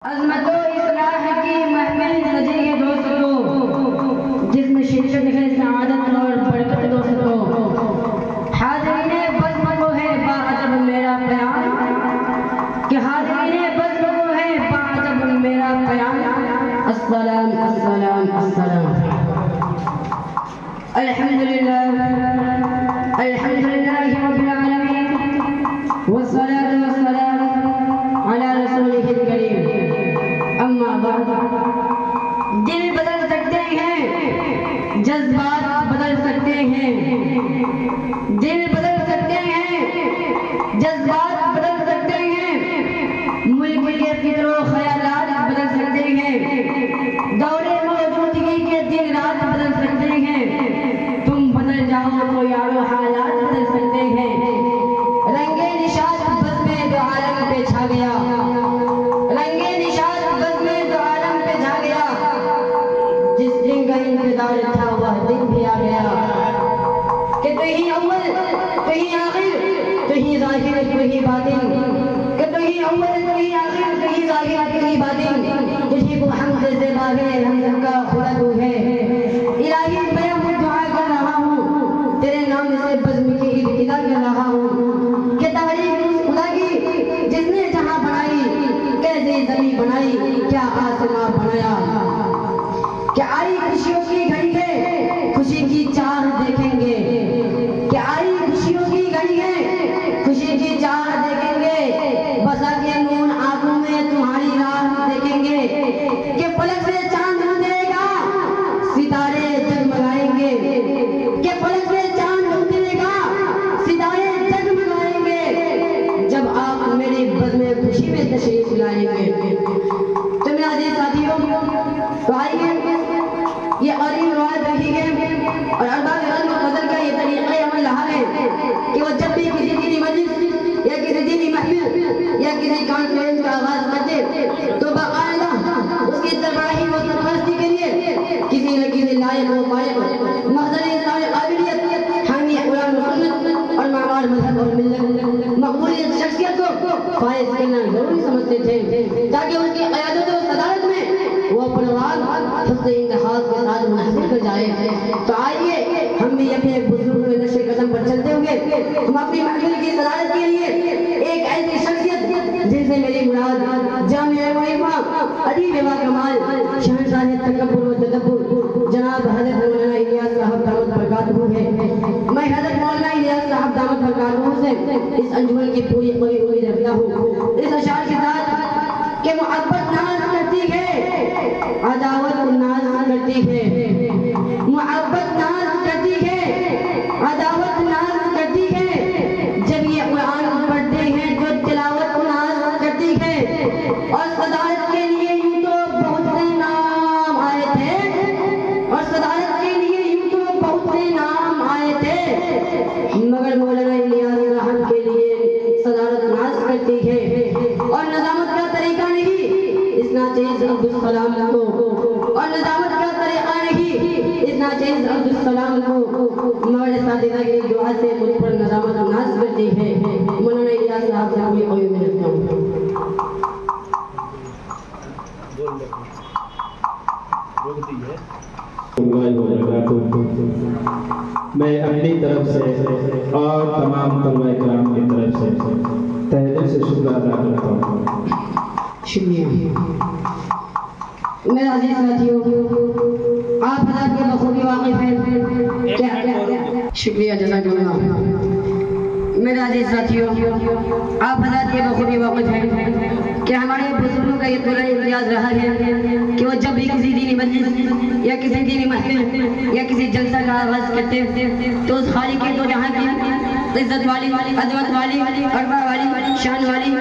عظمت و اصلاح کی محفل سجی ہے دوستو، جس میں شرکت ہے سعادت اور برکت دوستو۔ حاضرین بزم کو ہے باعجب میرا پیام، کہ حاضرین بزم کو ہے باعجب میرا پیام۔ السلام السلام السلام۔ الحمدللہ الحمدللہ رب العالمین، والصلاة والسلام علی رسولہ الکریم۔ اما بعد، دل بدل سکتے ہیں، جذبات بدل سکتے ہیں، دل بدل سکتے ہیں، جذبات بدل سکتے ہیں، ملک کے فکر و خیالات بدل سکتے ہیں، دور موجودگی کے دن رات بدل سکتے ہیں، تم بدل جاؤ تو یارو حالات بدل سکتے ہیں۔ رنگ نشاط بزم دو عالم پہ چھا گیا، رنگ نشاط بزم دو عالم پہ چھا گیا، جس دن کا انتظار تھا وہ دن بھی آ گیا، کہ تو ہی اول تو ہی آخر تو ہی ظاہر تو ہی باطن، کہ تو ہی اول تو ہی آخر تو ہی ظاہر تو ہی باطن، تجھی کو حمد زیبا ہے، ہم سب کا خدا تو ہے۔ الہی میں دعا کر رہا ہوں، تیرے نام سے بزم کی ابتدا کر رہا ہوں، کہ تعریف اس خدا کی جس نے جہاں بنائی، کیسے زمین بنائی، کیا آسماں بنایا، کہ آئی خوشیوں کی گھڑی ہے، خوشی کی چار دیکھیں گے، کہ آئی خوشیوں کی گھڑی ہے، خوشی کی چار دیکھیں گے، بسا کے نور آنکھوں میں تمہاری راہ دیکھیں گے، کہ پلک سے چاند اٹھے گا، ستارے جگمگائیں گے، کہ پلک سے چاند اٹھے گا، ستارے جگمگائیں گے، جب آپ میری بزم خوشی میں تشریف لائیں گے۔ تو میرے عزیز ساتھیوں، تو آئیے یہ قریب روایت رکھی ہے، اور ارباب علم و فضل کا یہ طریقہ عمل رہا ہے کہ وہ جب بھی کسی دینی مجلس یا کسی دینی محفل یا کسی کانفرنس کا آغاز کرتے تو باقاعدہ اس کی سربراہی و سرپرستی کے لیے کسی نہ کسی لائق و فائق مخزن اسلامی قابلیت، حامی قرآن و سنت اور معمار مذہب اور ملت مقبولیت شخصیت کو فائز کرنا ضروری سمجھتے تھے، تاکہ اس کی قیادت و صدارت میں وہ پروان حسن انتخاب کے ساتھ منحصر کر جائے۔ تو آئیے ہم بھی اپنے بزرگ نقش قدم پر چلتے ہوئے ہم اپنی محفل کی صدارت کے لیے ایک ایسی شخصیت جن سے میری مراد جامع معرفہ ادیب و کمال شہنشاہ تکبر و تدبر جناب حضرت مولانا الیاس صاحب دامت برکاتہ ہے۔ میں حضرت مولانا الیاس صاحب دامت برکاتہ سے اس انجمن کی پوری قوی امید رکھتا ہوں اس اشعار کے ساتھ کہ محبت ناز کرتی ہے، عداوت ناز کرتی ہے، محبت ناز کرتی ہے، عداوت ناز کرتی ہے، جب یہ قرآن پڑھتے ہیں جو تلاوت ناز کرتی ہے، اور صدارت کے لیے یوں تو بہت سے نام آئے تھے، اور صدارت کے لیے یوں تو بہت سے نام آئے تھے، مگر مولانا الیاس صاحب کے لیے صدارت ناز کرتی ہے، اور نظامت کا طریقہ نہیں اس ناچیز عبدالسلام کو، اور نظامت کا طریقہ نہیں اس ناچیز عبدالسلام کو، مگر اساتذہ کی دعا سے مجھ پر نظامت ناز کرتی ہے۔ مولانا الیاس صاحب سے اپنی قوی میں رکھتا ہوں۔ میں اپنی طرف سے اور تمام طلبہ کرام کی طرف سے تہہ دل سے شکر ادا کرتا ہوں۔ شکریہ۔ میرے عزیز ساتھیوں، آپ حضرات کے بخوبی واقف ہیں کیا؟ شکریہ، جزاک اللہ۔ میرے عزیز ساتھیوں، آپ حضرات کے بخوبی واقف ہیں کہ ہمارے بزرگوں کا یہ طرح امتیاز رہا ہے کہ وہ جب بھی کسی دینی مجلس یا کسی دینی محفل یا کسی جلسہ کا آغاز کرتے تو اس خالق کے دو جہاں کی عزت والی، عظمت والی، عربہ والی، شان والی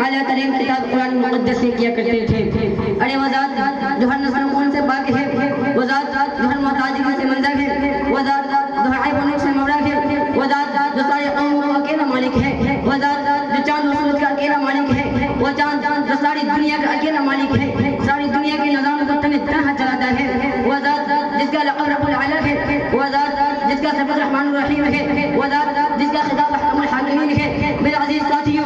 اعلیٰ ترین کتاب قرآن مقدس سے کیا کرتے تھے۔ ارے وہ ذات جو ہر نظر خون سے پاک ہے، وہ ذات جو ہر محتاجی سے منزہ ہے، وہ ذات جو ہر عیب و نقص سے مورا ہے، وہ ذات جو سارے قوموں کا اکیلا مالک ہے، وہ ذات جو چاند و سورج کا اکیلا مالک ہے، وہ چاند جو ساری دنیا کا اکیلا مالک ہے، ساری دنیا کے نظام کو تن تنہا چلاتا ہے، وہ ذات جس کا لقب رب العلا ہے، وہ ذات جس کا صفت رحمان الرحیم ہے، وہ ذات جس کا خطاب احکم الحاکمین ہے۔ میرے عزیز ساتھیوں،